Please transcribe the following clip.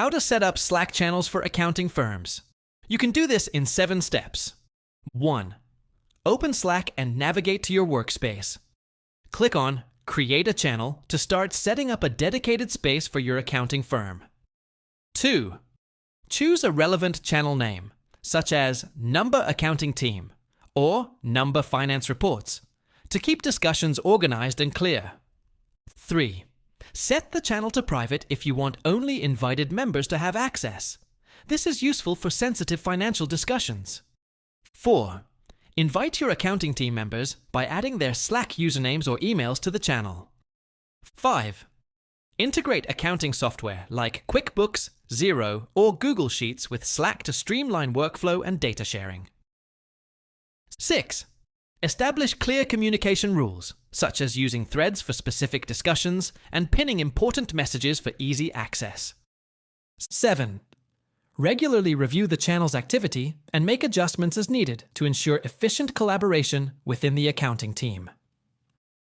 How to set up Slack channels for accounting firms. You can do this in 7 steps. 1. Open Slack and navigate to your workspace. Click on Create a Channel to start setting up a dedicated space for your accounting firm. 2. Choose a relevant channel name, such as Number Accounting Team or Number Finance Reports, to keep discussions organized and clear. 3. Set the channel to private if you want only invited members to have access. This is useful for sensitive financial discussions. 4. Invite your accounting team members by adding their Slack usernames or emails to the channel. 5. Integrate accounting software like QuickBooks, Xero, or Google Sheets with Slack to streamline workflow and data sharing. 6. Establish clear communication rules, such as using threads for specific discussions and pinning important messages for easy access. 7. Regularly review the channel's activity and make adjustments as needed to ensure efficient collaboration within the accounting team.